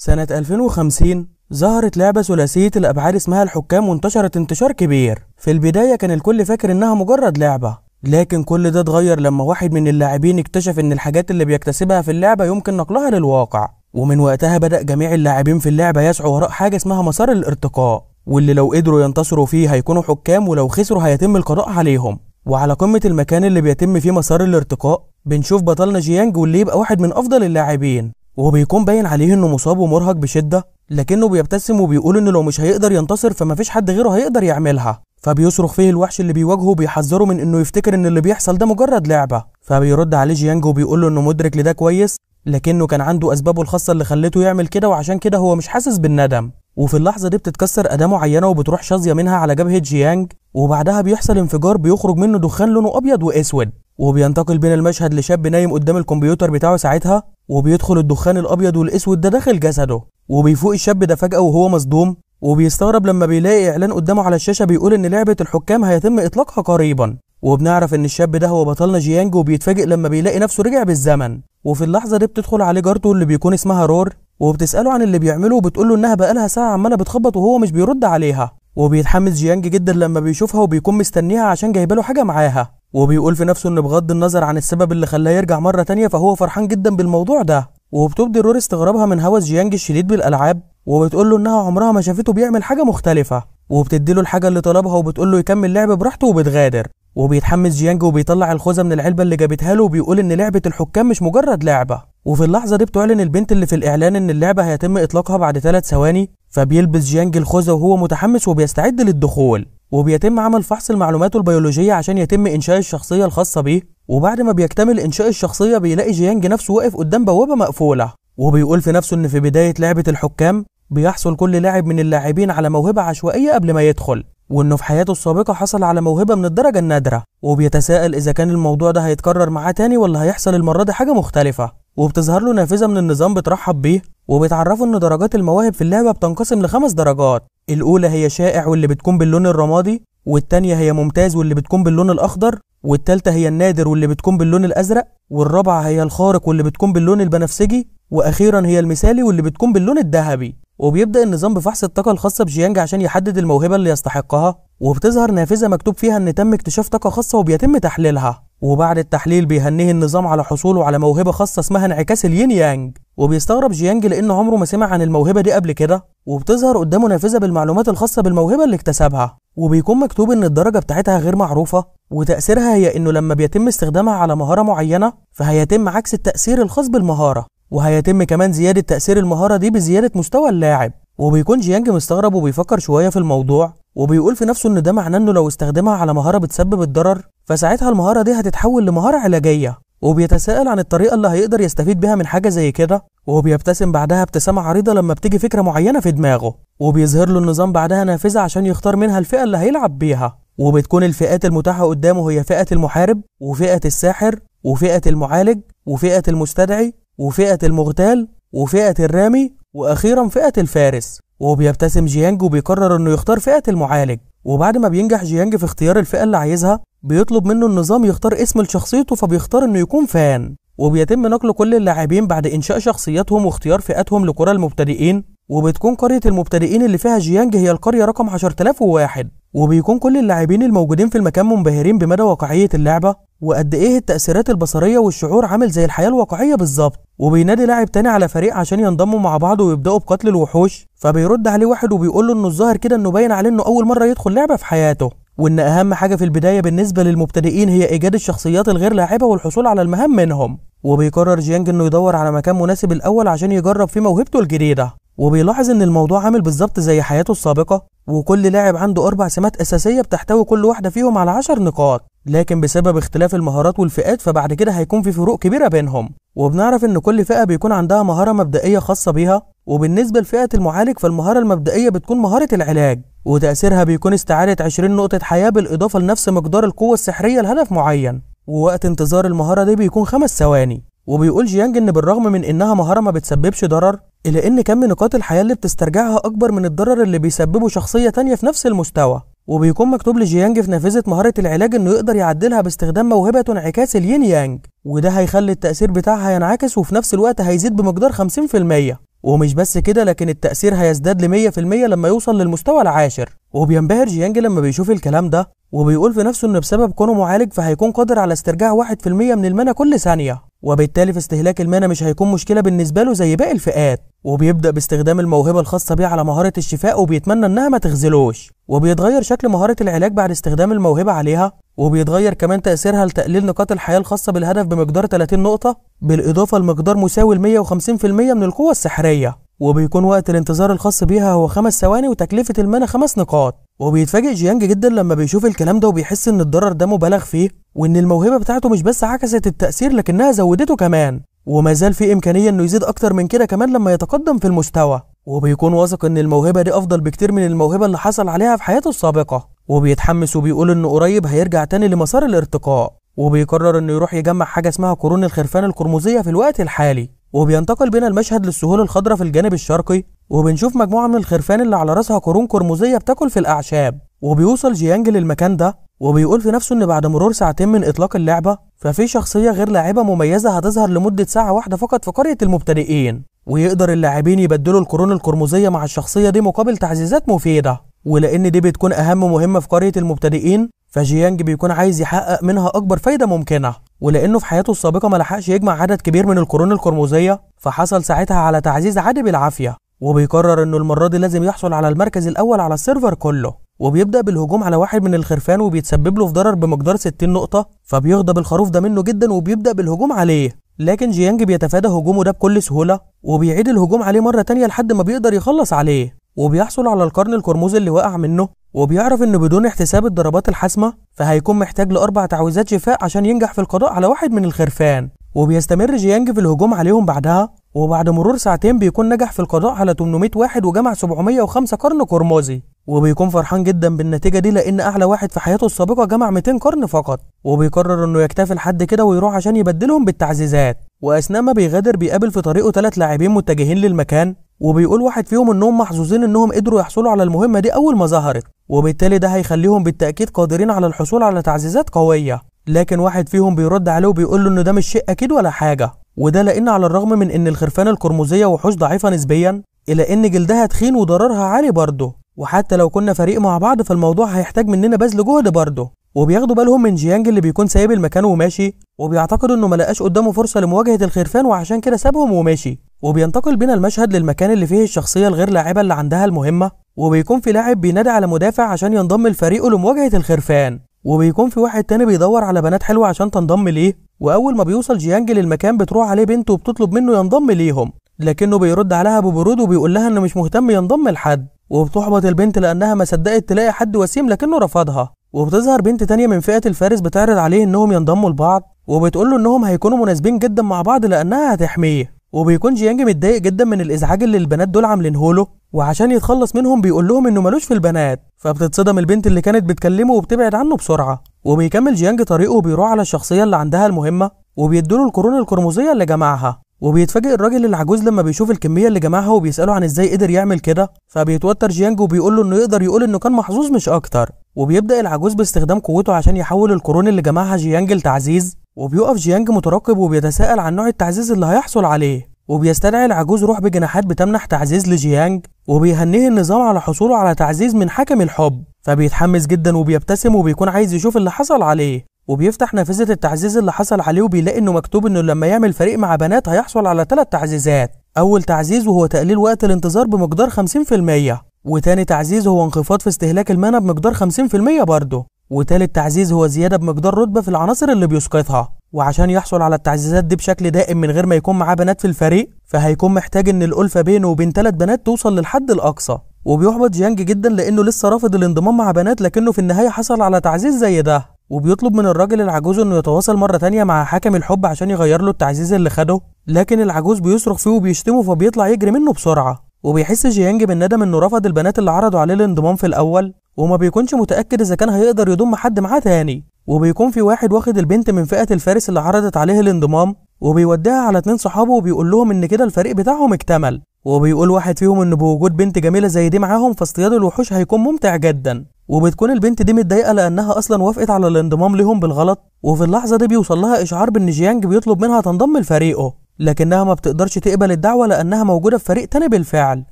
سنة 2050 ظهرت لعبة ثلاثية الأبعاد اسمها الحكام وانتشرت انتشار كبير. في البداية كان الكل فاكر إنها مجرد لعبة، لكن كل ده اتغير لما واحد من اللاعبين اكتشف إن الحاجات اللي بيكتسبها في اللعبة يمكن نقلها للواقع. ومن وقتها بدأ جميع اللاعبين في اللعبة يسعوا وراء حاجة اسمها مسار الارتقاء، واللي لو قدروا ينتصروا فيه هيكونوا حكام، ولو خسروا هيتم القضاء عليهم. وعلى قمة المكان اللي بيتم فيه مسار الارتقاء بنشوف بطلنا جيانج، واللي يبقى واحد من أفضل اللاعبين، وبيكون باين عليه إنه مصاب ومرهق بشدة، لكنه بيبتسم وبيقول إنه لو مش هيقدر ينتصر فمفيش حد غيره هيقدر يعملها. فبيصرخ فيه الوحش اللي بيواجهه وبيحذره من إنه يفتكر إن اللي بيحصل ده مجرد لعبة. فبيرد عليه جيانج وبيقول له إنه مدرك لده كويس، لكنه كان عنده أسبابه الخاصة اللي خلته يعمل كده، وعشان كده هو مش حاسس بالندم. وفي اللحظة دي بتتكسر أداة معينة وبتروح شظية منها على جبهة جيانج، وبعدها بيحصل انفجار بيخرج منه دخان لونه أبيض وأسود. وبينتقل بين المشهد لشاب نايم قدام الكمبيوتر بتاعه ساعتها، وبيدخل الدخان الأبيض والأسود ده داخل جسده، وبيفوق الشاب ده فجأة وهو مصدوم، وبيستغرب لما بيلاقي إعلان قدامه على الشاشة بيقول إن لعبة الحكام هيتم إطلاقها قريبا. وبنعرف إن الشاب ده هو بطلنا جيانج، وبيتفاجئ لما بيلاقي نفسه رجع بالزمن. وفي اللحظة دي بتدخل عليه جارته اللي بيكون اسمها رور، وبتسأله عن اللي بيعمله، وبتقوله إنها بقالها ساعة عمالة بتخبط وهو مش بيرد عليها. وبيتحمس جيانج جدا لما بيشوفها، وبيكون مستنيها عشان جايباله حاجة معاها. وبيقول في نفسه إن بغض النظر عن السبب اللي خلاه يرجع مرة تانية فهو فرحان جدا بالموضوع ده. وبتبدي رور استغرابها من هوس جيانج الشديد بالألعاب، وبتقول له إنها عمرها ما شافته بيعمل حاجة مختلفة، وبتديله الحاجة اللي طلبها وبتقول له يكمل لعب براحته وبتغادر. وبيتحمس جيانج وبيطلع الخوذة من العلبة اللي جابتها له، وبيقول إن لعبة الحكام مش مجرد لعبة. وفي اللحظة دي بتعلن البنت اللي في الإعلان إن اللعبة هيتم إطلاقها بعد 3 ثواني، فبيلبس جيانج الخوذة وهو متحمس وبيستعد للدخول. وبيتم عمل فحص لمعلوماته البيولوجية عشان يتم إنشاء الشخصية الخاصة بيه. وبعد ما بيكتمل إنشاء الشخصية بيلاقي جيانج نفسه واقف قدام بوابة مقفولة، وبيقول في نفسه إن في بداية لعبة الحكام بيحصل كل لاعب من اللاعبين على موهبة عشوائية قبل ما يدخل، وإنه في حياته السابقة حصل على موهبة من الدرجة النادرة، وبيتساءل إذا كان الموضوع ده هيتكرر معاه تاني ولا هيحصل المرة دي حاجة مختلفة. وبتظهر له نافذة من النظام بترحب بيه، وبتعرفه إن درجات المواهب في اللعبة بتنقسم ل5 درجات. الأولى هي شائع واللي بتكون باللون الرمادي، والتانية هي ممتاز واللي بتكون باللون الأخضر، والتالتة هي النادر واللي بتكون باللون الأزرق، والرابعة هي الخارق واللي بتكون باللون البنفسجي، وأخيرا هي المثالي واللي بتكون باللون الذهبي. وبيبدأ النظام بفحص الطاقة الخاصة بجيانج عشان يحدد الموهبة اللي يستحقها، وبتظهر نافذة مكتوب فيها إن تم اكتشاف طاقة خاصة وبيتم تحليلها. وبعد التحليل بيهنيه النظام على حصوله على موهبة خاصة اسمها انعكاس الين يانج، وبيستغرب جيانج لأنه عمره ما سمع عن الموهبة دي قبل كده. وبتظهر قدامه نافذة بالمعلومات الخاصة بالموهبة اللي اكتسبها، وبيكون مكتوب إن الدرجة بتاعتها غير معروفة، وتأثيرها هي إنه لما بيتم استخدامها على مهارة معينة فهيتم عكس التأثير الخاص بالمهارة، وهيتم كمان زيادة تأثير المهارة دي بزيادة مستوى اللاعب. وبيكون جيانج مستغرب وبيفكر شوية في الموضوع، وبيقول في نفسه إن ده معناه إنه لو استخدمها على مهارة بتسبب الضرر فساعتها المهارة دي هتتحول لمهارة علاجية. وبيتساءل عن الطريقة اللي هيقدر يستفيد بها من حاجة زي كده، وبيبتسم بعدها ابتسامة عريضة لما بتيجي فكرة معينة في دماغه. وبيظهر له النظام بعدها نافذة عشان يختار منها الفئة اللي هيلعب بيها، وبتكون الفئات المتاحة قدامه هي فئة المحارب، وفئة الساحر، وفئة المعالج، وفئة المستدعي، وفئة المغتال، وفئة الرامي، وأخيرا فئة الفارس. وبيبتسم جيانج وبيقرر إنه يختار فئة المعالج. وبعد ما بينجح جيانج في اختيار الفئة اللي عايزها بيطلب منه النظام يختار اسم لشخصيته، فبيختار إنه يكون فان. وبيتم نقل كل اللاعبين بعد إنشاء شخصياتهم واختيار فئاتهم لقرى المبتدئين، وبتكون قرية المبتدئين اللي فيها جيانج هي القرية رقم 10001. وبيكون كل اللاعبين الموجودين في المكان منبهرين بمدى واقعية اللعبة، وقد ايه التأثيرات البصرية والشعور عامل زي الحياة الواقعية بالظبط. وبينادي لاعب تاني على فريق عشان ينضموا مع بعض ويبدأوا بقتل الوحوش، فبيرد عليه واحد وبيقول له انه الظاهر كده انه باين عليه انه اول مرة يدخل لعبة في حياته، وان اهم حاجة في البداية بالنسبة للمبتدئين هي ايجاد الشخصيات الغير لاعبة والحصول على المهام منهم. وبيقرر جيانج انه يدور على مكان مناسب الاول عشان يجرب فيه موهبته الجديدة. وبيلاحظ ان الموضوع عامل بالظبط زي حياته السابقة، وكل لاعب عنده 4 سمات أساسية بتحتوي كل واحدة فيهم على 10 نقاط، لكن بسبب اختلاف المهارات والفئات فبعد كده هيكون في فروق كبيرة بينهم. وبنعرف ان كل فئة بيكون عندها مهارة مبدئية خاصة بيها، وبالنسبة لفئة المعالج فالمهارة المبدئية بتكون مهارة العلاج، وتأثيرها بيكون استعادة 20 نقطة حياة بالإضافة لنفس مقدار القوة السحرية لهدف معين، ووقت انتظار المهارة دي بيكون 5 ثواني. وبيقول جيانج ان بالرغم من انها مهارة ما بتسببش ضرر الا ان كم نقاط الحياة اللي بتسترجعها اكبر من الضرر اللي بيسببه شخصية تانية في نفس المستوى. وبيكون مكتوب لجيانج في نافذة مهارة العلاج انه يقدر يعدلها باستخدام موهبة انعكاس الين يانج، وده هيخلي التأثير بتاعها ينعكس وفي نفس الوقت هيزيد بمقدار 50%. ومش بس كده، لكن التأثير هيزداد ل100% لما يوصل للمستوى العاشر. وبينبهر جيانج لما بيشوف الكلام ده، وبيقول في نفسه ان بسبب كونه معالج فهيكون قادر على استرجاع 1% من المانا كل ثانية، وبالتالي في استهلاك المانا مش هيكون مشكلة بالنسبة له زي باقي الفئات. وبيبدأ باستخدام الموهبة الخاصة بيه على مهارة الشفاء، وبيتمنى انها ما تخذلوش. وبيتغير شكل مهارة العلاج بعد استخدام الموهبة عليها، وبيتغير كمان تأثيرها لتقليل نقاط الحياة الخاصة بالهدف بمقدار 30 نقطة، بالإضافة لمقدار مساوي ل 150% من القوة السحرية. وبيكون وقت الانتظار الخاص بيها هو 5 ثواني، وتكلفة المانا 5 نقاط. وبيتفاجئ جيانج جدا لما بيشوف الكلام ده، وبيحس ان الضرر ده مبالغ فيه، وان الموهبة بتاعته مش بس عكست التأثير لكنها زودته كمان، وما زال في إمكانية انه يزيد اكتر من كده كمان لما يتقدم في المستوى. وبيكون واثق ان الموهبة دي افضل بكتير من الموهبة اللي حصل عليها في حياته السابقة، وبيتحمس وبيقول انه قريب هيرجع تاني لمسار الارتقاء. وبيقرر انه يروح يجمع حاجة اسمها قرون الخرفان القرمزية في الوقت الحالي. وبينتقل بينا المشهد للسهول الخضراء في الجانب الشرقي، وبنشوف مجموعة من الخرفان اللي على راسها قرون قرمزية بتاكل في الأعشاب. وبيوصل جيانج للمكان ده، وبيقول في نفسه ان بعد مرور ساعتين من اطلاق اللعبة ففي شخصية غير لاعبة مميزة هتظهر لمدة ساعة واحدة فقط في قرية المبتدئين، ويقدر اللاعبين يبدلوا القرون القرمزية مع الشخصية دي مقابل تعزيزات مفيدة. ولأن دي بتكون أهم مهمة في قرية المبتدئين، فجيانج بيكون عايز يحقق منها أكبر فايدة ممكنة. ولأنه في حياته السابقة ملحقش يجمع عدد كبير من القرون القرمزية، فحصل ساعتها على تعزيز عادي بالعافية. وبيقرر انه المرة دي لازم يحصل على المركز الأول على السيرفر كله. وبيبدأ بالهجوم على واحد من الخرفان، وبيتسبب له في ضرر بمقدار 60 نقطة، فبيغضب الخروف ده منه جدا وبيبدأ بالهجوم عليه. لكن جيانج بيتفادى هجومه ده بكل سهولة، وبيعيد الهجوم عليه مرة تانية لحد ما بيقدر يخلص عليه. وبيحصل على القرن القرمزي اللي وقع منه، وبيعرف انه بدون احتساب الضربات الحاسمة فهيكون محتاج ل4 تعويذات شفاء عشان ينجح في القضاء على واحد من الخرفان. وبيستمر جيانج في الهجوم عليهم بعدها، وبعد مرور ساعتين بيكون نجح في القضاء على 800 واحد وجمع 705 قرن قرمزي. وبيكون فرحان جدا بالنتيجة دي لأن أعلى واحد في حياته السابقة جمع 200 قرن فقط. وبيقرر إنه يكتفي لحد كده ويروح عشان يبدلهم بالتعزيزات. وأثناء ما بيغادر بيقابل في طريقه 3 لاعبين متجهين للمكان، وبيقول واحد فيهم إنهم محظوظين إنهم قدروا يحصلوا على المهمة دي أول ما ظهرت، وبالتالي ده هيخليهم بالتأكيد قادرين على الحصول على تعزيزات قوية. لكن واحد فيهم بيرد عليه وبيقول له إنه ده مش شيء أكيد ولا حاجة، وده لأن على الرغم من إن الخرفان القرمزية وحوش ضعيفة نسبيا، إلا إن جلدها تخين وضررها عالي برضه، وحتى لو كنا فريق مع بعض فالموضوع هيحتاج مننا بذل جهد برضه. وبياخدوا بالهم من جيانج اللي بيكون سايب المكان وماشي، وبيعتقدوا إنه ملقاش قدامه فرصة لمواجهة الخرفان وعشان كده سابهم وماشي. وبينتقل بينا المشهد للمكان اللي فيه الشخصية الغير لاعبة اللي عندها المهمة، وبيكون في لاعب بينادي على مدافع عشان ينضم لفريقه لمواجهة الخرفان، وبيكون في واحد تاني بيدور على بنات حلوة عشان تنضم ليه. وأول ما بيوصل جيانج للمكان بتروح عليه بنت وبتطلب منه ينضم ليهم، لكنه بيرد عليها ببرود وبيقول لها إنه مش مهتم ينضم لحد. وبتحبط البنت لأنها ما صدقت تلاقي حد وسيم لكنه رفضها. وبتظهر بنت تانية من فئة الفارس بتعرض عليه إنهم ينضموا لبعض، وبتقول له إنهم هيكونوا مناسبين جدا مع بعض لأنها هتحميه. وبيكون جيانج متضايق جدا من الإزعاج اللي البنات دول عاملينه له، وعشان يتخلص منهم بيقول لهم إنه ملوش في البنات. فبتتصدم البنت اللي كانت بتكلمه وبتبعد عنه بسرعة. وبيكمل جيانج طريقه وبيروح على الشخصية اللي عندها المهمة، وبيدوله القرون القرمزية اللي جمعها. وبيتفاجئ الراجل العجوز لما بيشوف الكمية اللي جمعها وبيسأله عن ازاي قدر يعمل كده، فبيتوتر جيانج وبيقول له انه يقدر يقول انه كان محظوظ مش اكتر. وبيبدأ العجوز باستخدام قوته عشان يحول القرون اللي جمعها جيانج لتعزيز، وبيقف جيانج مترقب وبيتساءل عن نوع التعزيز اللي هيحصل عليه. وبيستدعي العجوز روح بجناحات بتمنح تعزيز لجيانج، وبيهنيه النظام على حصوله على تعزيز من حكم الحب، فبيتحمس جدا وبيبتسم وبيكون عايز يشوف اللي حصل عليه. وبيفتح نافذة التعزيز اللي حصل عليه وبيلاقي انه مكتوب انه لما يعمل فريق مع بنات هيحصل على 3 تعزيزات. اول تعزيز وهو تقليل وقت الانتظار بمقدار 50%، وتاني تعزيز هو انخفاض في استهلاك المانا بمقدار 50% برضه، وتالت تعزيز هو زيادة بمقدار رتبة في العناصر اللي بيسقطها. وعشان يحصل على التعزيزات دي بشكل دائم من غير ما يكون معاه بنات في الفريق، فهيكون محتاج ان الألفة بينه وبين 3 بنات توصل للحد الأقصى. وبيحبط جيانج جدا لانه لسه رافض الانضمام مع بنات، لكنه في النهاية حصل على تعزيز زي ده. وبيطلب من الراجل العجوز انه يتواصل مرة تانية مع حاكم الحب عشان يغير له التعزيز اللي خده، لكن العجوز بيصرخ فيه وبيشتمه فبيطلع يجري منه بسرعة. وبيحس جيانج بالندم انه رفض البنات اللي عرضوا عليه الانضمام في الاول، وما بيكونش متأكد اذا كان هيقدر يضم حد معاه تاني. وبيكون في واحد واخد البنت من فئة الفارس اللي عرضت عليه الانضمام، وبيوديها على 2 صحابه وبيقول لهم ان كده الفريق بتاعهم اكتمل. وبيقول واحد فيهم ان بوجود بنت جميلة زي دي معاهم فاصطياد الوحوش هيكون ممتع جدا. وبتكون البنت دي متضايقة لانها اصلا وافقت على الانضمام لهم بالغلط، وفي اللحظة دي بيوصل لها اشعار بان جيانج بيطلب منها تنضم لفريقه، لكنها ما بتقدرش تقبل الدعوة لأنها موجودة في فريق تاني بالفعل،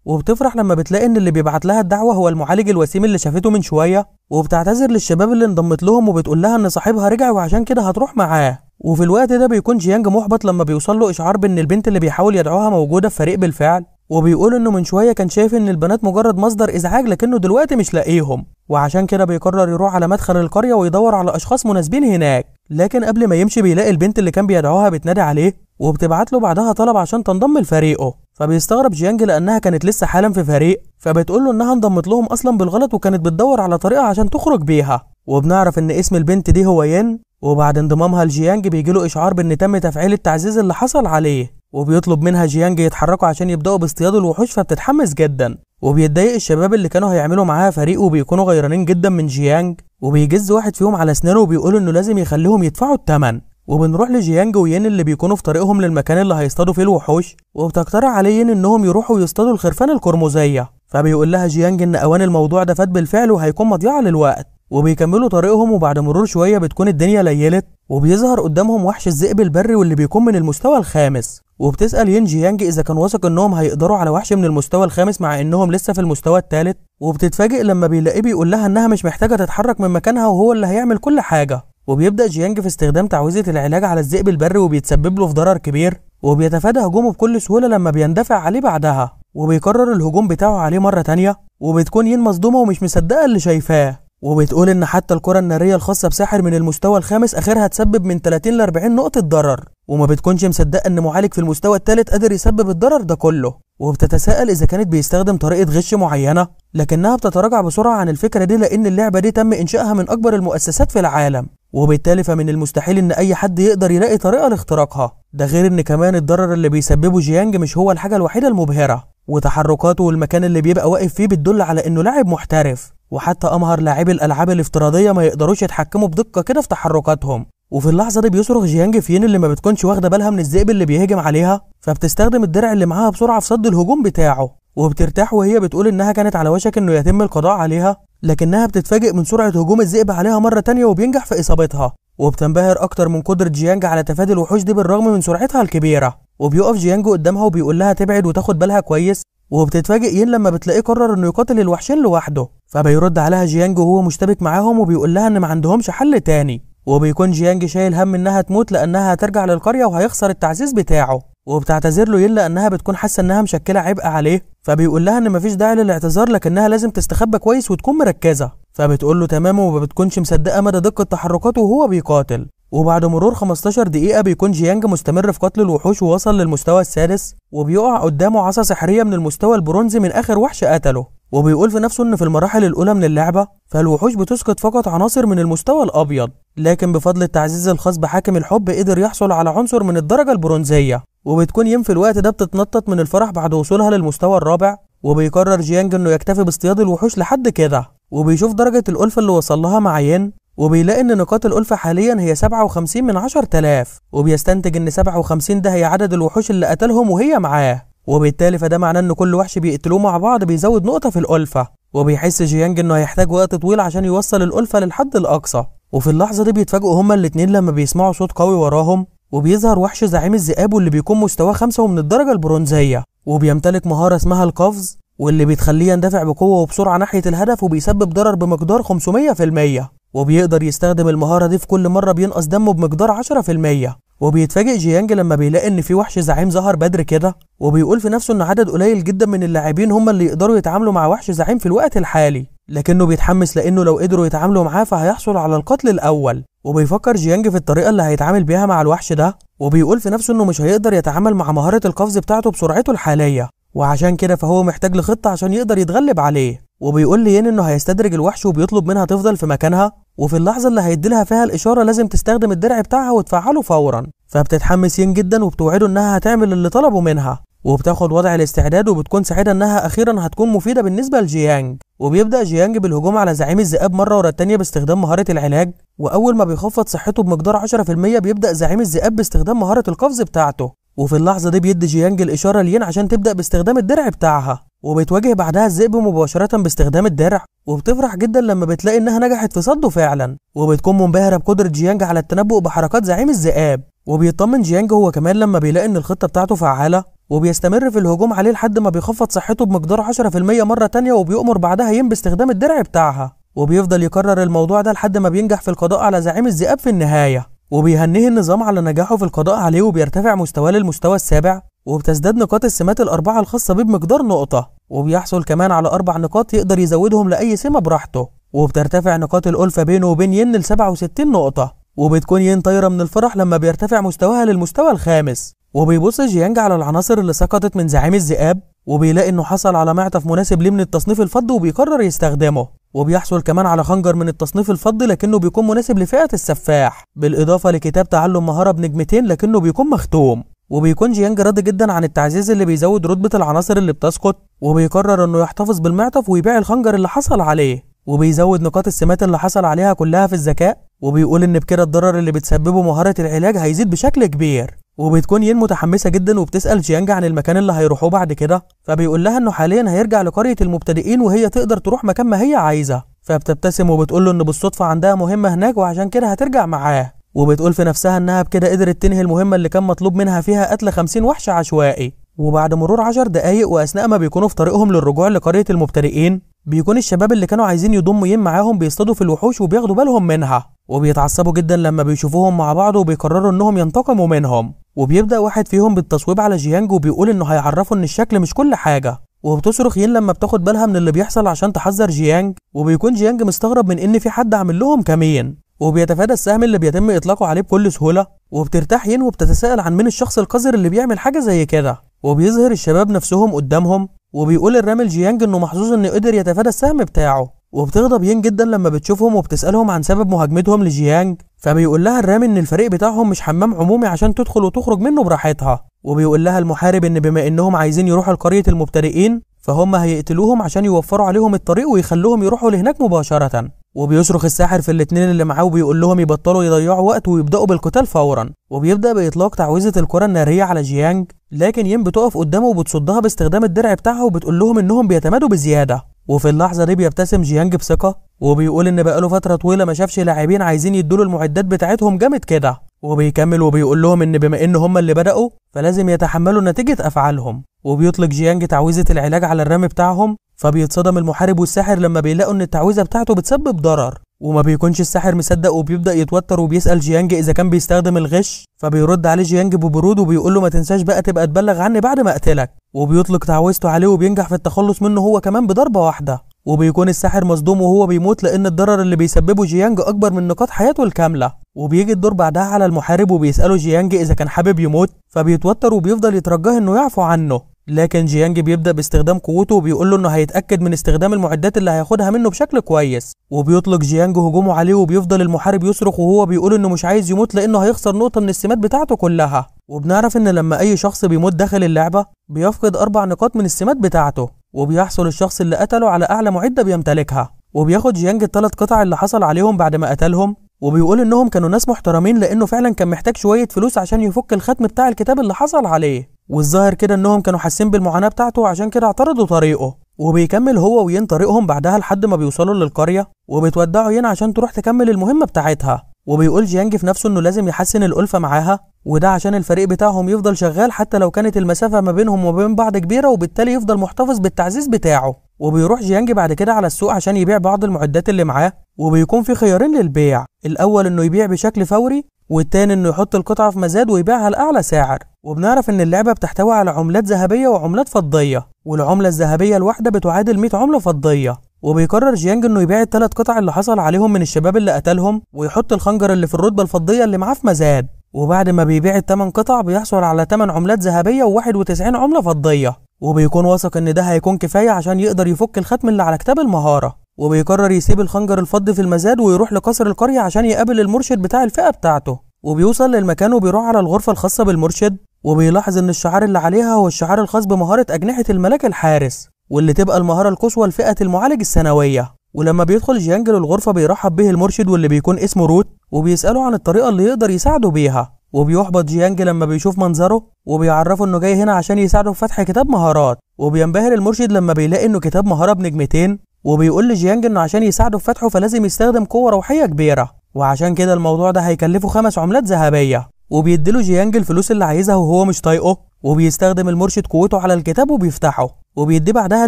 وبتفرح لما بتلاقي ان اللي بيبعت لها الدعوة هو المعالج الوسيم اللي شافته من شوية، وبتعتذر للشباب اللي انضمت لهم وبتقول لها ان صاحبها رجع وعشان كده هتروح معاه. وفي الوقت ده بيكون جيانج محبط لما بيوصل له اشعار بان البنت اللي بيحاول يدعوها موجودة في فريق بالفعل، وبيقول انه من شوية كان شايف ان البنات مجرد مصدر ازعاج لكنه دلوقتي مش لاقيهم، وعشان كده بيقرر يروح على مدخل القرية ويدور على اشخاص مناسبين هناك. لكن قبل ما يمشي بيلاقي البنت اللي كان بيدعوها بتنادي عليه وبتبعت له بعدها طلب عشان تنضم لفريقه، فبيستغرب جيانج لانها كانت لسه حالا في فريق، فبتقول له انها انضمت لهم اصلا بالغلط وكانت بتدور على طريقة عشان تخرج بيها. وبنعرف ان اسم البنت دي هو ين، وبعد انضمامها لجيانج بيجيله اشعار بان تم تفعيل التعزيز اللي حصل عليه، وبيطلب منها جيانج يتحركوا عشان يبداوا باصطياد الوحوش، فبتتحمس جدا. وبيتضايق الشباب اللي كانوا هيعملوا معاها فريق وبيكونوا غيرانين جدا من جيانج، وبيجز واحد فيهم على اسنانه وبيقول انه لازم يخليهم يدفعوا الثمن. وبنروح لجيانج وين اللي بيكونوا في طريقهم للمكان اللي هيصطادوا فيه الوحوش، وبتقترح عليه ين انهم يروحوا يصطادوا الخرفان القرمزية، فبيقول لها جيانج ان اوان الموضوع ده فات بالفعل وهيكون مضيعة للوقت. وبيكملوا طريقهم وبعد مرور شوية بتكون الدنيا ليلت، وبيظهر قدامهم وحش الذئب البري واللي بيكون من المستوى الخامس، وبتسأل ين جيانج اذا كان واثق انهم هيقدروا على وحش من المستوى الخامس مع انهم لسه في المستوى الثالث، وبتتفاجئ لما بيلاقيه بيقول لها انها مش محتاجة تتحرك من مكانها وهو اللي هيعمل كل حاجة. وبيبدأ جيانج في استخدام تعويذة العلاج على الذئب البري وبيتسبب له في ضرر كبير، وبيتفادى هجومه بكل سهولة لما بيندفع عليه بعدها، وبيكرر الهجوم بتاعه عليه مرة تانية، وبتكون ين مصدومة ومش مصدقة اللي شايفاه، وبتقول ان حتى الكرة النارية الخاصة بساحر من المستوى الخامس اخرها تسبب من 30 ل 40 نقطة ضرر، وما بتكونش مصدقة ان معالج في المستوى الثالث قادر يسبب الضرر ده كله، وبتتساءل اذا كانت بيستخدم طريقة غش معينة، لكنها بتتراجع بسرعة عن الفكرة دي لان اللعبة دي تم انشائها من اكبر المؤسسات في العالم، وبالتالي فمن المستحيل ان اي حد يقدر يلاقي طريقة لاختراقها. ده غير ان كمان الضرر اللي بيسببه جيانج مش هو الحاجة الوحيدة المبهرة، وتحركاته والمكان اللي بيبقى واقف فيه بتدل على انه لاعب محترف، وحتى امهر لاعبي الالعاب الافتراضية ما يقدروش يتحكموا بدقة كده في تحركاتهم. وفي اللحظة دي بيصرخ جيانج في ين اللي ما بتكونش واخدة بالها من الذئب اللي بيهجم عليها، فبتستخدم الدرع اللي معاها بسرعة في صد الهجوم بتاعه، وبترتاح وهي بتقول انها كانت على وشك انه يتم القضاء عليها، لكنها بتتفاجئ من سرعة هجوم الذئب عليها مرة تانية وبينجح في اصابتها، وبتنبهر اكتر من قدرة جيانج على تفادي الوحوش دي بالرغم من سرعتها الكبيرة. وبيقف جيانج قدامها وبيقول لها تبعد وتاخد بالها كويس، وبتتفاجئ ين لما بتلاقيه قرر انه يقاتل الوحشين لوحده، فبيرد عليها جيانج وهو مشتبك معاهم وبيقول لها ان ما عندهمش حل تاني، وبيكون جيانج شايل هم انها تموت لانها هترجع للقرية وهيخسر التعزيز بتاعه، وبتعتذر له ين لانها بتكون حاسة انها مشكلة عبء عليه، فبيقول لها ان مفيش داعي للاعتذار لكنها لازم تستخبى كويس وتكون مركزة، فبتقول له تمام وما بتكونش مصدقة مدى دقة تحركاته وهو بيقاتل. وبعد مرور 15 دقيقة بيكون جيانج مستمر في قتل الوحوش ووصل للمستوى السادس، وبيقع قدامه عصا سحرية من المستوى البرونزي من آخر وحش قتله، وبيقول في نفسه ان في المراحل الأولى من اللعبة فالوحوش بتسقط فقط عناصر من المستوى الأبيض، لكن بفضل التعزيز الخاص بحاكم الحب قدر يحصل على عنصر من الدرجة البرونزية، وبتكون ين في الوقت ده بتتنطط من الفرح بعد وصولها للمستوى الرابع، وبيقرر جيانج انه يكتفي باصطياد الوحوش لحد كده، وبيشوف درجة الألفة اللي وصل لها مع ين، وبيلاقي ان نقاط الألفة حاليا هي 57 من 10,000، وبيستنتج ان 57 ده هي عدد الوحوش اللي قتلهم وهي معاه، وبالتالي فده معناه ان كل وحش بيقتلوه مع بعض بيزود نقطة في الألفة، وبيحس جيانج انه هيحتاج وقت طويل عشان يوصل الألفة للحد الأقصى. وفي اللحظة دي بيتفاجئوا هما الاتنين لما بيسمعوا صوت قوي وراهم، وبيظهر وحش زعيم الذئاب واللي بيكون مستواه 5 ومن الدرجة البرونزية، وبيمتلك مهارة اسمها القفز واللي بيتخليه يندفع بقوة وبسرعة ناحية الهدف وبيسبب ضرر بمقدار 500%، وبيقدر يستخدم المهارة دي في كل مرة بينقص دمه بمقدار 10%. وبيتفاجئ جيانج لما بيلاقي ان في وحش زعيم ظهر بدري كده، وبيقول في نفسه ان عدد قليل جدا من اللاعبين هم اللي يقدروا يتعاملوا مع وحش زعيم في الوقت الحالي، لكنه بيتحمس لانه لو قدروا يتعاملوا معاه فهيحصل على القتل الاول. وبيفكر جيانج في الطريقة اللي هيتعامل بيها مع الوحش ده، وبيقول في نفسه انه مش هيقدر يتعامل مع مهارة القفز بتاعته بسرعته الحالية، وعشان كده فهو محتاج لخطة عشان يقدر يتغلب عليه. وبيقول لين انه هيستدرج الوحش وبيطلب منها تفضل في مكانها، وفي اللحظة اللي هيديلها فيها الإشارة لازم تستخدم الدرع بتاعها وتفعله فورا، فبتتحمس ين جدا وبتوعده انها هتعمل اللي طلبه منها، وبتاخد وضع الاستعداد وبتكون سعيدة انها اخيرا هتكون مفيدة بالنسبة لجيانج. وبيبدأ جيانج بالهجوم على زعيم الذئاب مرة ورا التانية باستخدام مهارة العلاج، واول ما بيخفض صحته بمقدار 10% بيبدأ زعيم الذئاب باستخدام مهارة القفز بتاعته، وفي اللحظة دي بيدي جيانج الإشارة لين عشان تبدأ باستخدام الدرع بتاعها، وبتواجه بعدها الذئب مباشرة باستخدام الدرع، وبتفرح جدا لما بتلاقي انها نجحت في صده فعلا، وبتكون منبهرة بقدرة جيانج على التنبؤ بحركات زعيم الذئاب، وبيطمن جيانج هو كمان لما بيلاقي ان الخطة بتاعته فعالة، وبيستمر في الهجوم عليه لحد ما بيخفض صحته بمقدار 10% مرة تانية، وبيؤمر بعدها ين باستخدام الدرع بتاعها. وبيفضل يكرر الموضوع ده لحد ما بينجح في القضاء على زعيم الذئاب في النهاية، وبيهنيه النظام على نجاحه في القضاء عليه، وبيرتفع مستواه للمستوى السابع، وبتزداد نقاط السمات الأربعة الخاصة بيه بمقدار نقطة، وبيحصل كمان على 4 نقاط يقدر يزودهم لأي سمة براحته، وبترتفع نقاط الألفة بينه وبين ين ل 67 نقطة، وبتكون ين طايرة من الفرح لما بيرتفع مستواها للمستوى الخامس. وبيبص جيانج على العناصر اللي سقطت من زعيم الذئاب، وبيلاقي انه حصل على معطف مناسب ليه من التصنيف الفضي وبيقرر يستخدمه، وبيحصل كمان على خنجر من التصنيف الفضي لكنه بيكون مناسب لفئة السفاح، بالإضافة لكتاب تعلم مهارة بنجمتين لكنه بيكون مختوم. وبيكون جيانج راضي جدا عن التعزيز اللي بيزود رتبة العناصر اللي بتسقط، وبيقرر انه يحتفظ بالمعطف ويبيع الخنجر اللي حصل عليه، وبيزود نقاط السمات اللي حصل عليها كلها في الذكاء، وبيقول ان بكده الضرر اللي بتسببه مهارة العلاج هيزيد بشكل كبير. وبتكون ين متحمسة جدا وبتسأل جيانج عن المكان اللي هيروحوه بعد كده، فبيقول لها انه حاليا هيرجع لقرية المبتدئين وهي تقدر تروح مكان ما هي عايزة، فبتبتسم وبتقول له ان بالصدفة عندها مهمة هناك وعشان كده هترجع معاه، وبتقول في نفسها انها بكده قدرت تنهي المهمة اللي كان مطلوب منها فيها قتل 50 وحش عشوائي. وبعد مرور 10 دقايق واثناء ما بيكونوا في طريقهم للرجوع لقرية المبتدئين، بيكون الشباب اللي كانوا عايزين يضموا ين معاهم بيصطادوا في الوحوش وبياخدوا بالهم منها، وبيتعصبوا جدا لما بيشوفوهم مع بعض وبيقرروا انهم ينتقموا منهم. وبيبدأ واحد فيهم بالتصويب على جيانج وبيقول انه هيعرفوا ان الشكل مش كل حاجة، وبتصرخ ين لما بتاخد بالها من اللي بيحصل عشان تحذر جيانج، وبيكون جيانج مستغرب من ان في حد عامل لهم كمين، وبيتفادى السهم اللي بيتم اطلاقه عليه بكل سهولة، وبترتاح ين وبتتساءل عن مين الشخص القذر اللي بيعمل حاجة زي كده، وبيظهر الشباب نفسهم قدامهم، وبيقول الرامل جيانج انه محظوظ انه قدر يتفادى السهم بتاعه، وبتغضب ين جدا لما بتشوفهم وبتسألهم عن سبب مهاجمتهم لجيانج، فبيقول لها الرامل ان الفريق بتاعهم مش حمام عمومي عشان تدخل وتخرج منه براحتها، وبيقول لها المحارب ان بما انهم عايزين يروحوا لقرية المبتدئين فهم هيقتلوهم عشان يوفروا عليهم الطريق ويخلوهم يروحوا لهناك مباشرة. وبيصرخ الساحر في الاتنين اللي معاه وبيقول لهم يبطلوا يضيعوا وقت ويبدأوا بالقتال فورا، وبيبدأ بإطلاق تعويذة الكرة النارية على جيانج، لكن ين بتقف قدامه وبتصدها باستخدام الدرع بتاعها وبتقول لهم انهم بيتمادوا بزيادة. وفي اللحظة دي بيبتسم جيانج بثقة وبيقول ان بقاله فترة طويلة ما شافش لاعبين عايزين يدوا له المعدات بتاعتهم جامد كده، وبيكمل وبيقول لهم ان بما ان هم اللي بدأوا فلازم يتحملوا نتيجة افعالهم. وبيطلق جيانج تعويذة العلاج على الرمي بتاعهم، فبيتصدم المحارب والساحر لما بيلاقوا ان التعويذة بتاعته بتسبب ضرر، وما بيكونش الساحر مصدق وبيبدأ يتوتر وبيسأل جيانج اذا كان بيستخدم الغش، فبيرد عليه جيانج ببرود وبيقول له ما تنساش بقى تبقى تبلغ عني بعد ما اقتلك، وبيطلق تعويذته عليه وبينجح في التخلص منه هو كمان بضربة واحدة، وبيكون الساحر مصدوم وهو بيموت لان الضرر اللي بيسببه جيانج اكبر من نقاط حياته الكاملة. وبيجي الدور بعدها على المحارب وبيسأله جيانج اذا كان حابب يموت، فبيتوتر وبيفضل يترجاه انه يعفو عنه، لكن جيانج بيبدأ باستخدام قوته وبيقول له انه هيتأكد من استخدام المعدات اللي هياخدها منه بشكل كويس، وبيطلق جيانج هجومه عليه وبيفضل المحارب يصرخ وهو بيقول انه مش عايز يموت لانه هيخسر نقطة من السمات بتاعته كلها. وبنعرف ان لما اي شخص بيموت داخل اللعبة بيفقد 4 نقاط من السمات بتاعته، وبيحصل الشخص اللي قتله على اعلى معدة بيمتلكها، وبياخد جيانج ال3 قطع اللي حصل عليهم بعد ما قتلهم، وبيقول انهم كانوا ناس محترمين لانه فعلا كان محتاج شوية فلوس عشان يفك الختم بتاع الكتاب اللي حصل عليه، والظاهر كده انهم كانوا حاسين بالمعاناة بتاعته وعشان كده اعترضوا طريقه. وبيكمل هو وين طريقهم بعدها لحد ما بيوصلوا للقرية، وبتودعوا ين عشان تروح تكمل المهمة بتاعتها، وبيقول جيانج في نفسه انه لازم يحسن الألفة معاها، وده عشان الفريق بتاعهم يفضل شغال حتى لو كانت المسافة ما بينهم وبين بعض كبيرة، وبالتالي يفضل محتفظ بالتعزيز بتاعه. وبيروح جيانج بعد كده على السوق عشان يبيع بعض المعدات اللي معاه، وبيكون في خيارين للبيع، الاول انه يبيع بشكل فوري، والتاني انه يحط القطعة في مزاد ويبيعها لأعلى سعر. وبنعرف ان اللعبة بتحتوي على عملات ذهبية وعملات فضية، والعملة الذهبية الواحدة بتعادل 100 عملة فضية. وبيقرر جيانج انه يبيع ال3 قطع اللي حصل عليهم من الشباب اللي قتلهم، ويحط الخنجر اللي في الرتبة الفضية اللي معاه في مزاد، وبعد ما بيبيع ال8 قطع بيحصل على 8 عملات ذهبية و91 عملة فضية، وبيكون واثق ان ده هيكون كفاية عشان يقدر يفك الختم اللي على كتاب المهارة. وبيقرر يسيب الخنجر الفضي في المزاد ويروح لقصر القرية عشان يقابل المرشد بتاع الفئة بتاعته، وبيوصل للمكان وبيروح على الغرفة الخاصة بالمرشد، وبيلاحظ ان الشعار اللي عليها هو الشعار الخاص بمهارة أجنحة الملاك الحارس، واللي تبقى المهارة القصوى لفئة المعالج السنوية. ولما بيدخل جيانج للغرفة بيرحب به المرشد واللي بيكون اسمه روت، وبيسأله عن الطريقة اللي يقدر يساعده بيها، وبيحبط جيانج لما بيشوف منظره، وبيعرفه انه جاي هنا عشان يساعده في فتح كتاب مهارات. وبينبهر المرشد لما بيلاقي انه كتاب مهارة بنجمتين، وبيقول لجيانج انه عشان يساعده في فتحه فلازم يستخدم قوة روحية كبيرة، وعشان كده الموضوع ده هيكلفه 5 عملات ذهبية. وبيديله جيانج الفلوس اللي عايزها وهو مش طايقه، وبيستخدم المرشد قوته على الكتاب وبيفتحه، وبيديه بعدها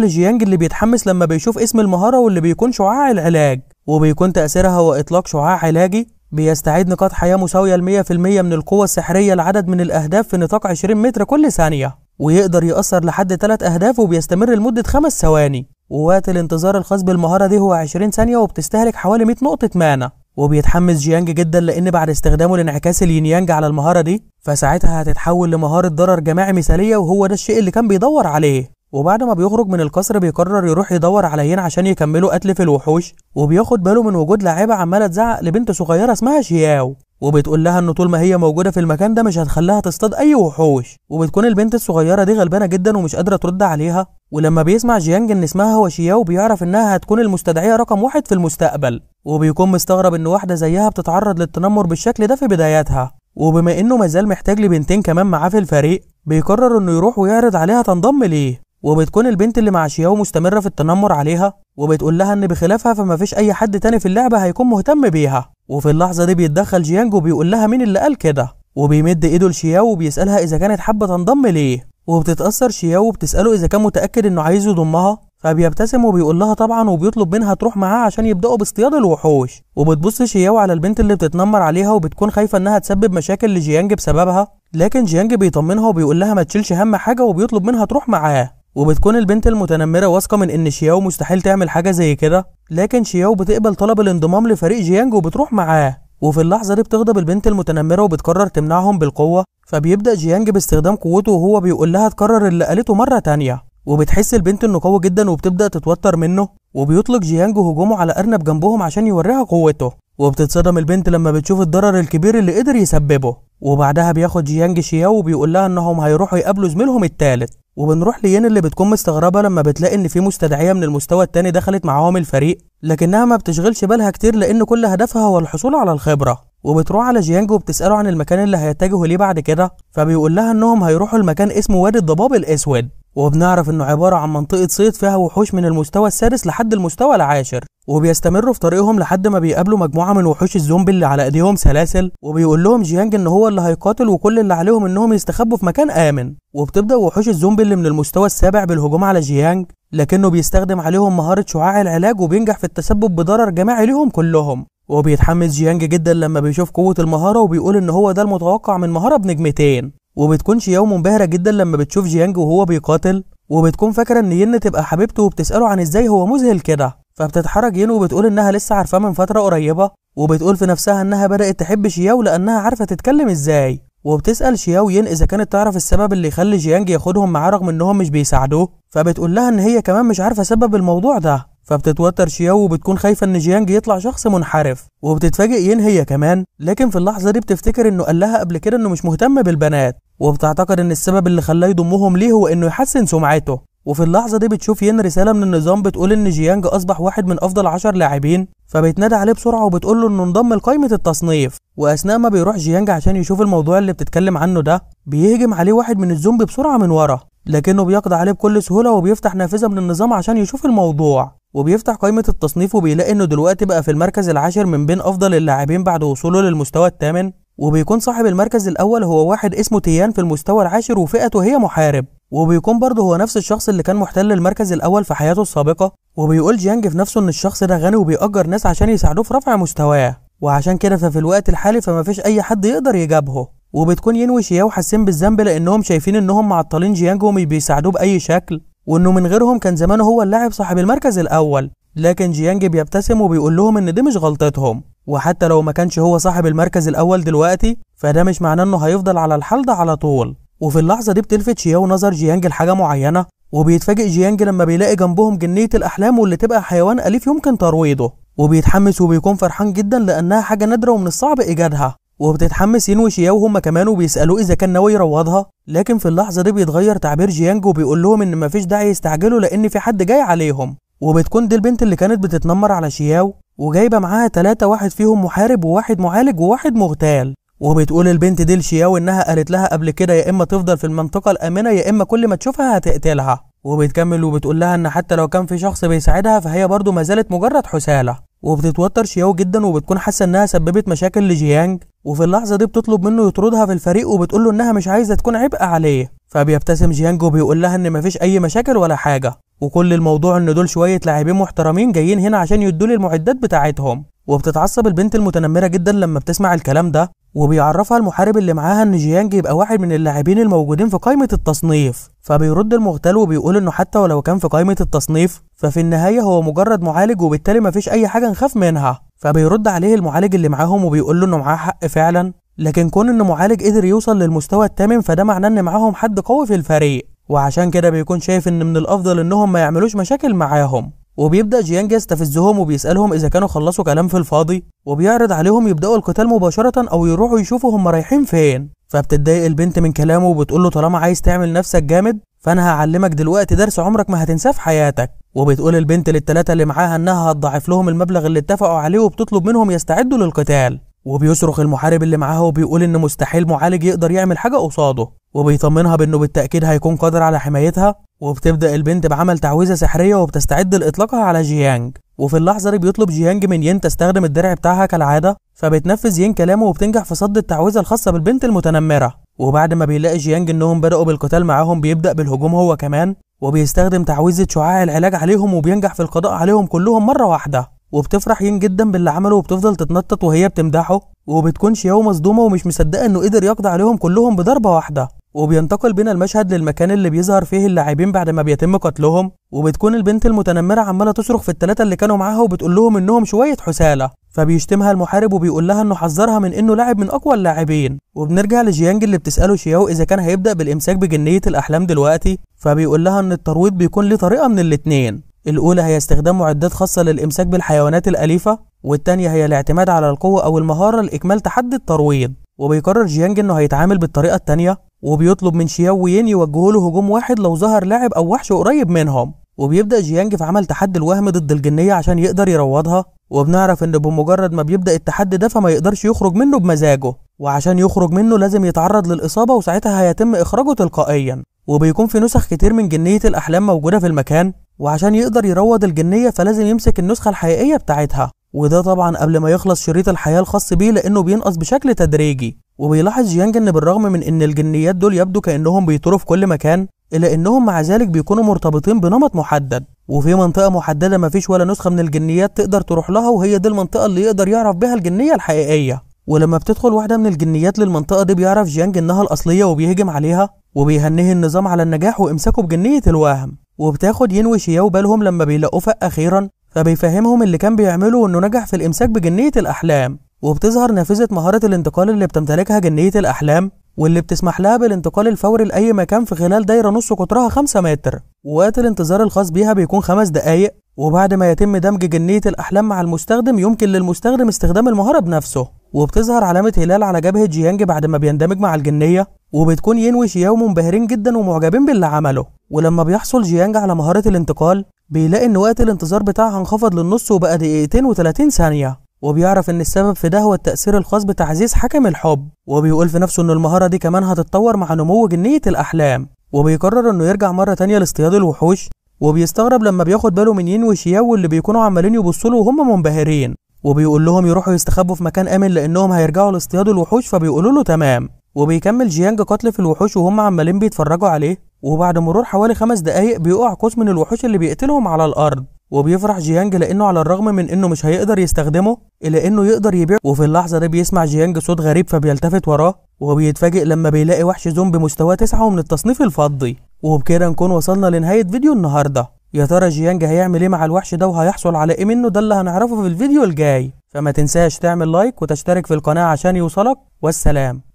لجيانج اللي بيتحمس لما بيشوف اسم المهارة واللي بيكون شعاع العلاج، وبيكون تأثيرها هو إطلاق شعاع علاجي بيستعيد نقاط حياة مساوية ل100% من القوة السحرية لعدد من الأهداف في نطاق 20 متر كل ثانية، ويقدر يأثر لحد 3 أهداف وبيستمر لمدة 5 ثواني، ووقت الانتظار الخاص بالمهارة دي هو 20 ثانية وبتستهلك حوالي 100 نقطة مانا. وبيتحمس جيانج جدا لأن بعد استخدامه لانعكاس الين يانج على المهارة دي فساعتها هتتحول لمهارة ضرر جماعي مثالية، وهو ده الشيء اللي كان بيدور عليه. وبعد ما بيخرج من القصر بيقرر يروح يدور على ين عشان يكملوا قتل في الوحوش، وبياخد باله من وجود لاعبة عمالة تزعق لبنت صغيرة اسمها شياو، وبتقول لها ان طول ما هي موجودة في المكان ده مش هتخليها تصطاد اي وحوش، وبتكون البنت الصغيرة دي غلبانة جدا ومش قادرة ترد عليها. ولما بيسمع جيانج ان اسمها هو شياو بيعرف انها هتكون المستدعية رقم 1 في المستقبل، وبيكون مستغرب ان واحدة زيها بتتعرض للتنمر بالشكل ده في بداياتها. وبما انه مازال محتاج لبنتين كمان معاه في الفريق بيقرر انه يروح ويعرض عليها تنضم ليه، وبتكون البنت اللي مع شياو مستمرة في التنمر عليها، وبتقول لها ان بخلافها فما فيش اي حد تاني في اللعبة هيكون مهتم بيها. وفي اللحظة دي بيتدخل جيانج وبيقول لها مين اللي قال كده، وبيمد ايده لشياو وبيسألها اذا كانت حابة تنضم ليه، وبتتأثر شياو وبتسأله اذا كان متأكد انه عايز يضمها، فبيبتسم وبيقول لها طبعا وبيطلب منها تروح معاه عشان يبدأوا باصطياد الوحوش. وبتبص شياو على البنت اللي بتتنمر عليها وبتكون خايفة انها تسبب مشاكل لجيانج بسببها، لكن جيانج بيطمنها وبيقول لها ما تشيلش هم حاجة وبيطلب منها تروح معاه. وبتكون البنت المتنمرة واثقة من ان شياو مستحيل تعمل حاجة زي كده، لكن شياو بتقبل طلب الانضمام لفريق جيانج وبتروح معاه. وفي اللحظة دي بتغضب البنت المتنمرة وبتقرر تمنعهم بالقوة، فبيبدأ جيانج باستخدام قوته وهو بيقول لها تكرر اللي قالته مرة تانية، وبتحس البنت انه قوي جدا وبتبدأ تتوتر منه، وبيطلق جيانج هجومه على أرنب جنبهم عشان يوريها قوته، وبتتصدم البنت لما بتشوف الضرر الكبير اللي قدر يسببه. وبعدها بياخد جيانج شياو وبيقول لها انهم هيروحوا يقابلوا زميلهم الثالث. وبنروح لين اللي بتكون مستغربة لما بتلاقي ان في مستدعية من المستوى الثاني دخلت معاهم الفريق، لكنها ما بتشغلش بالها كتير لان كل هدفها هو الحصول على الخبرة. وبتروح على جيانج وبتسأله عن المكان اللي هيتجهوا ليه بعد كده، فبيقول لها انهم هيروحوا المكان اسمه وادي الضباب الاسود، وبنعرف انه عبارة عن منطقة صيد فيها وحوش من المستوى السادس لحد المستوى العاشر، وبيستمروا في طريقهم لحد ما بيقابلوا مجموعة من وحوش الزومبي اللي على ايديهم سلاسل، وبيقول لهم جيانج ان هو اللي هيقاتل وكل اللي عليهم انهم يستخبوا في مكان امن. وبتبدأ وحوش الزومبي اللي من المستوى السابع بالهجوم على جيانج، لكنه بيستخدم عليهم مهارة شعاع العلاج وبينجح في التسبب بضرر جماعي ليهم كلهم. وبيتحمس جيانج جدا لما بيشوف قوة المهارة وبيقول ان هو ده المتوقع من مهارة ب2. وبتكون شياو منبهرة جدا لما بتشوف جيانج وهو بيقاتل، وبتكون فاكرة ان ين تبقى حبيبته وبتسأله عن ازاي هو مذهل كده، فبتتحرج ين وبتقول انها لسه عارفاه من فترة قريبة، وبتقول في نفسها انها بدأت تحب شياو لانها عارفة تتكلم ازاي. وبتسأل شياو ين اذا كانت تعرف السبب اللي يخلي جيانج ياخدهم معاه رغم انهم مش بيساعدوه، فبتقول لها ان هي كمان مش عارفة سبب الموضوع ده، فبتتوتر شياو وبتكون خايفة ان جيانج يطلع شخص منحرف. وبتتفاجئ ين هي كمان، لكن في اللحظة دي بتفتكر انه قال لها قبل كده انه مش مهتم بالبنات، وبتعتقد ان السبب اللي خلاه يضمهم ليه هو انه يحسن سمعته. وفي اللحظة دي بتشوف ين رسالة من النظام بتقول ان جيانج اصبح واحد من افضل 10 لاعبين، فبتنادى عليه بسرعة وبتقول له انه انضم لقائمة التصنيف. واثناء ما بيروح جيانج عشان يشوف الموضوع اللي بتتكلم عنه ده بيهجم عليه واحد من الزومبي بسرعة من ورا، لكنه بيقضي عليه بكل سهولة وبيفتح نافذة من النظام عشان يشوف الموضوع، وبيفتح قائمة التصنيف وبيلاقي انه دلوقتي بقى في المركز العاشر من بين افضل اللاعبين بعد وصوله للمستوى الثامن، وبيكون صاحب المركز الاول هو واحد اسمه تيان في المستوى العاشر وفئته هي محارب، وبيكون برضه هو نفس الشخص اللي كان محتل المركز الاول في حياته السابقة. وبيقول جيانج في نفسه ان الشخص ده غني وبيأجر ناس عشان يساعدوه في رفع مستواه، وعشان كده ففي الوقت الحالي فما فيش اي حد يقدر يجابهه. وبتكون ين وشياو حاسين بالذنب لانهم شايفين انهم معطلين جيانج ومش بيساعدوه باي شكل، وانه من غيرهم كان زمانه هو اللاعب صاحب المركز الاول، لكن جيانج بيبتسم وبيقول لهم ان دي مش غلطتهم، وحتى لو ما كانش هو صاحب المركز الاول دلوقتي فده مش معناه انه هيفضل على الحال ده على طول. وفي اللحظة دي بتلفت شياو نظر جيانج لحاجة معينة، وبيتفاجئ جيانج لما بيلاقي جنبهم جنية الأحلام واللي تبقى حيوان أليف يمكن ترويضه، وبيتحمس وبيكون فرحان جدا لأنها حاجة نادرة ومن الصعب إيجادها. وبتتحمس ين وشياو هما كمان وبيسألوه إذا كان ناوي يروضها، لكن في اللحظة دي بيتغير تعبير جيانج وبيقول لهم إن مفيش داعي يستعجلوا لأن في حد جاي عليهم. وبتكون دي البنت اللي كانت بتتنمر على شياو وجايبة معاها 3، واحد فيهم محارب وواحد معالج وواحد مغتال. وبتقول البنت دي لشياو انها قالت لها قبل كده يا اما تفضل في المنطقة الآمنة يا اما كل ما تشوفها هتقتلها. وبتكمل وبتقول لها ان حتى لو كان في شخص بيساعدها فهي برضه ما زالت مجرد حسالة. وبتتوتر شياو جدا وبتكون حاسه انها سببت مشاكل لجيانج، وفي اللحظه دي بتطلب منه يطردها في الفريق وبتقول له انها مش عايزه تكون عبء عليه. فبيبتسم جيانج وبيقول لها ان مفيش اي مشاكل ولا حاجه، وكل الموضوع ان دول شويه لاعبين محترمين جايين هنا عشان يدوا لي المعدات بتاعتهم. وبتتعصب البنت المتنمره جدا لما بتسمع الكلام ده، وبيعرفها المحارب اللي معاها ان جيانج يبقى واحد من اللاعبين الموجودين في قائمه التصنيف. فبيرد المغتال وبيقول انه حتى ولو كان في قائمه التصنيف ففي النهايه هو مجرد معالج وبالتالي مفيش اي حاجه نخاف منها. فبيرد عليه المعالج اللي معاهم وبيقول له انه معاه حق فعلا، لكن كون ان معالج قدر يوصل للمستوى الثامن فده معناه ان معاهم حد قوي في الفريق، وعشان كده بيكون شايف ان من الافضل انهم ما يعملوش مشاكل معاهم. وبيبدأ جيانج يستفزهم وبيسألهم إذا كانوا خلصوا كلام في الفاضي، وبيعرض عليهم يبدأوا القتال مباشرة أو يروحوا يشوفوا هم رايحين فين. فبتتضايق البنت من كلامه وبتقول له طالما عايز تعمل نفسك جامد فأنا هعلمك دلوقتي درس عمرك ما هتنساه في حياتك. وبتقول البنت للثلاثة اللي معاها إنها هتضاعف لهم المبلغ اللي اتفقوا عليه وبتطلب منهم يستعدوا للقتال. وبيصرخ المحارب اللي معاها وبيقول إن مستحيل معالج يقدر يعمل حاجة قصاده، وبيطمنها بأنه بالتأكيد هيكون قادر على حمايتها. وبتبدأ البنت بعمل تعويذة سحرية وبتستعد لإطلاقها على جيانج. وفي اللحظة دي بيطلب جيانج من ين تستخدم الدرع بتاعها كالعادة، فبتنفذ ين كلامه وبتنجح في صد التعويذة الخاصة بالبنت المتنمرة. وبعد ما بيلاقي جيانج إنهم بدأوا بالقتال معاهم بيبدأ بالهجوم هو كمان، وبيستخدم تعويذة شعاع العلاج عليهم وبينجح في القضاء عليهم كلهم مرة واحدة. وبتفرح ين جدا باللي عمله وبتفضل تتنطط وهي بتمدحه، وبتكون شياو مصدومة ومش مصدقة إنه قدر يقضي عليهم كلهم بضربة واحدة. وبينتقل بينا المشهد للمكان اللي بيظهر فيه اللاعبين بعد ما بيتم قتلهم، وبتكون البنت المتنمرة عمالة تصرخ في الثلاثة اللي كانوا معاها وبتقول لهم انهم شوية حسالة. فبيشتمها المحارب وبيقول لها انه حذرها من انه لاعب من اقوى اللاعبين. وبنرجع لجيانج اللي بتسأله شياو اذا كان هيبدأ بالامساك بجنية الاحلام دلوقتي، فبيقول لها ان الترويض بيكون له طريقة من الاتنين، الاولى هي استخدام معدات خاصة للامساك بالحيوانات الاليفة، والتانية هي الاعتماد على القوة او المهارة لاكمال تحدي الترويض. وبيقرر جيانج انه هيتعامل بالطريقة التانية، وبيطلب من شياو وين يوجهوا له هجوم واحد لو ظهر لاعب او وحش قريب منهم. وبيبدأ جيانج في عمل تحدي الوهم ضد الجنية عشان يقدر يروضها، وبنعرف ان بمجرد ما بيبدأ التحدي ده فما يقدرش يخرج منه بمزاجه، وعشان يخرج منه لازم يتعرض للإصابة وساعتها هيتم إخراجه تلقائيا. وبيكون في نسخ كتير من جنية الأحلام موجودة في المكان، وعشان يقدر يروض الجنية فلازم يمسك النسخة الحقيقية بتاعتها، وده طبعا قبل ما يخلص شريط الحياة الخاص بيه لأنه بينقص بشكل تدريجي. وبيلاحظ جيانج ان بالرغم من ان الجنيات دول يبدو كأنهم بيطيروا في كل مكان، إلا انهم مع ذلك بيكونوا مرتبطين بنمط محدد، وفي منطقة محددة مفيش ولا نسخة من الجنيات تقدر تروح لها، وهي دي المنطقة اللي يقدر يعرف بها الجنية الحقيقية. ولما بتدخل واحدة من الجنيات للمنطقة دي بيعرف جيانج انها الأصلية وبيهجم عليها، وبيهنيه النظام على النجاح وامساكه بجنية الوهم. وبتاخد ين وشياو بالهم لما بيلاقوه فاق أخيرا، فبيفهمهم اللي كان بيعمله وانه نجح في الامساك بجنية الأحلام. وبتظهر نافذة مهارة الانتقال اللي بتمتلكها جنية الأحلام، واللي بتسمح لها بالانتقال الفوري لأي مكان في خلال دايرة نص قطرها 5 متر، ووقت الانتظار الخاص بيها بيكون 5 دقايق. وبعد ما يتم دمج جنية الأحلام مع المستخدم يمكن للمستخدم استخدام المهارة بنفسه. وبتظهر علامة هلال على جبهة جيانج بعد ما بيندمج مع الجنية، وبتكون ين وشياو منبهرين جدا ومعجبين باللي عمله. ولما بيحصل جيانج على مهارة الانتقال بيلاقي ان وقت الانتظار بتاعها انخفض للنص وبقى 2:30 ثانية، وبيعرف ان السبب في ده هو التأثير الخاص بتعزيز حكم الحب. وبيقول في نفسه ان المهارة دي كمان هتتطور مع نمو جنية الأحلام، وبيقرر انه يرجع مرة تانية لاصطياد الوحوش. وبيستغرب لما بياخد باله من ين وشياو اللي بيكونوا عمالين يبصوا له وهم منبهرين، وبيقول لهم يروحوا يستخبوا في مكان آمن لأنهم هيرجعوا لاصطياد الوحوش، فبيقولوا له تمام. وبيكمل جيانج قتل في الوحوش وهم عمالين بيتفرجوا عليه، وبعد مرور حوالي 5 دقايق بيقع قوس من الوحوش اللي بيقتلهم على الأرض. وبيفرح جيانج لأنه على الرغم من إنه مش هيقدر يستخدمه إلا إنه يقدر يبيع. وفي اللحظة دي بيسمع جيانج صوت غريب فبيلتفت وراه، وبيتفاجئ لما بيلاقي وحش زومبي مستوى 9 من التصنيف الفضي. وبكده نكون وصلنا لنهاية فيديو النهاردة. يا ترى جيانج هيعمل ايه مع الوحش ده وهيحصل على ايه منه؟ ده اللي هنعرفه في الفيديو الجاي، فما تنساش تعمل لايك وتشترك في القناة عشان يوصلك، والسلام.